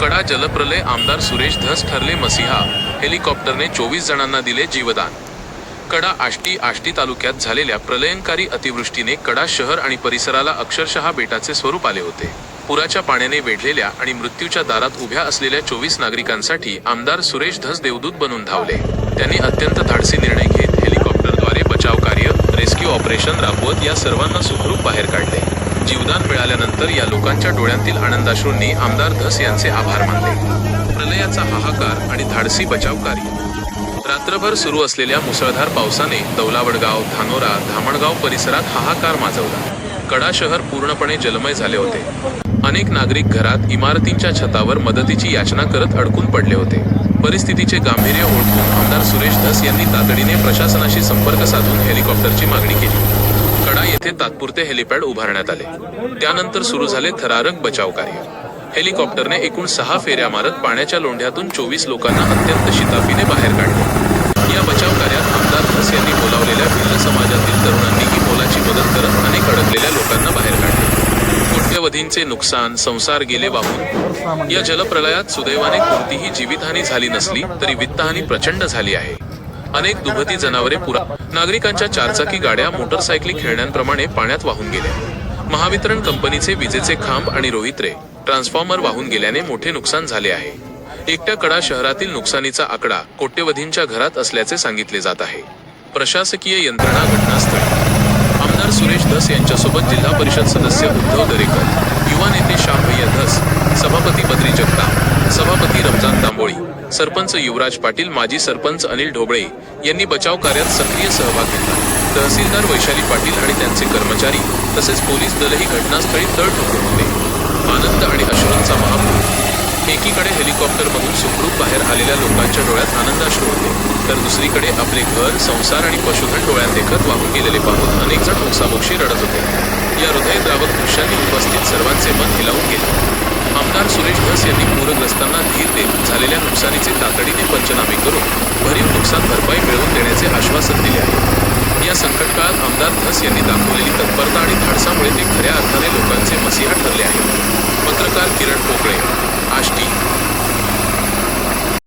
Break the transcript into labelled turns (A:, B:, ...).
A: कडा जलप्रलय, आमदार सुरेश धस ठरले मसीहा, हेलिकॉप्टरने 24 जणांना दिले जीवदान। कडा आष्टी तालुक्यात झालेल्या प्रलयंकारी अतिवृष्टीने कडा शहर आणि परिसराला अक्षरशः बेटाचे स्वरूप आले होते। पुराच्या पाण्याने वेढलेल्या आणि मृत्यूच्या दारात उभ्या असलेल्या 24 नागरिकांसाठी आमदार सुरेश धस देवदूत बनून धावले। त्यांनी अत्यंत धाडसी निर्णय घेत हेलिकॉप्टरद्वारे बचाव कार्य, रेस्क्यू ऑपरेशन राबवत या सर्वांना सुखरूप बाहेर काढले। जीवदान मिळाल्यानंतर या लोकांच्या डोळ्यांतील आनंदाश्रूंनी आमदार धस यांचे आभार मानले। प्रलयाचा हाहाकार आणि धाडसी बचाव कार्य। रात्रभर सुरू असलेल्या मुसळधार पावसाने दौलावडगाव, धानोरा, धामणगाव परिसरात हाहाकार माजवला। कडा शहर पूर्णपणे जलमय झाले होते। अनेक नागरिक घरात, इमारतींच्या छतावर मदतीची याचना करत अडकून पडले होते। परिस्थितीचे गांभीर्य ओळखून आमदार सुरेश धस यांनी तातडीने प्रशासनाशी संपर्क साधून हेलिकॉप्टरची मागणी केली। कडा येथे तात्पुरते हेलिपॅड उभारण्यात आले। त्यानंतर सुरू झाले थरारक बचाव कार्य। हेलिकॉप्टरने एकूण 6 फेऱ्या मारत पाण्याच्या लोंढ्यातून 24 लोकांना अत्यंत शिताफीने बाहेर काढले। या बचाव कार्यात आमदार धस यांनी बोलावलेल्या भिल्ल समाजातील तरुणांनीही मोलाची मदत करत अनेक अडकलेल्या लोकांना बाहेर काढले। कोट्यवधींचे नुकसान, संसार गेले वाहून। या जलप्रलयात सुदैवाने कोणतीही जीवितहानी झाली नसली तरी वित्तहानी प्रचंड झाली आहे। अनेक दुभती जनावरे नागरिकांच्या चारचाकी गाड्या, मोटरसायकली खेळण्यांप्रमाणे पाण्यात वाहून गेल्या। महावितरण कंपनीचे विजेचे खांब आणि रोहित्रे, ट्रान्सफॉर्मर वाहून गेल्याने मोठे नुकसान झाले आहे। एकट्या कडा शहरातील नुकसानीचा आकडा कोट्यवधींच्या घरात असल्याचे सांगितले जात आहे। प्रशासकीय यंत्रणा घटनास्थळी। आमदार सुरेश धस यांच्यासोबत जिल्हा परिषद सदस्य उद्धव दरेकर, युवा नेते श्यामभैया धस, सभापती बद्री जगताप, सभापती रमजान तांबोळी, सरपंच युवराज पाटील, माजी सरपंच अनिल ढोबळे यांनी बचाव कार्यात सक्रिय सहभाग घेतला। तहसीलदार वैशाली पाटील आणि त्यांचे कर्मचारी तसेच पोलीस दलही घटनास्थळी तळ ठोकून होते। आनंद आणि अश्रूंचा महापूर। एकीकडे हेलिकॉप्टरमधून सुखरूप बाहेर आलेल्या लोकांच्या डोळ्यात आनंदाश्रू होते, तर दुसरीकडे आपले घर, संसार आणि पशुधन डोळ्यात देखत वाहून गेलेले पाहून अनेक जण ओक्साबोक्षी रडत होते। या हृदयद्रावक दृश्यांनी उपस्थित सर्वांचे मन हिलावून गेले। आमदार सुरेश धस यांनी पूरग्रस्तांना धीर देत झालेल्या नुकसानीचे तातडीने पंचनामे करून भरीव नुकसान भरपाई मिळवून देण्याचे आश्वासन दिले आहे। या संकटकाळात आमदार धस यांनी दाखवलेली तत्परता आणि धाडसामुळे ते खऱ्या अर्थाने लोकांचे मसीहा ठरले आहेत। पत्रकार किरण पोकळे, आष्टी।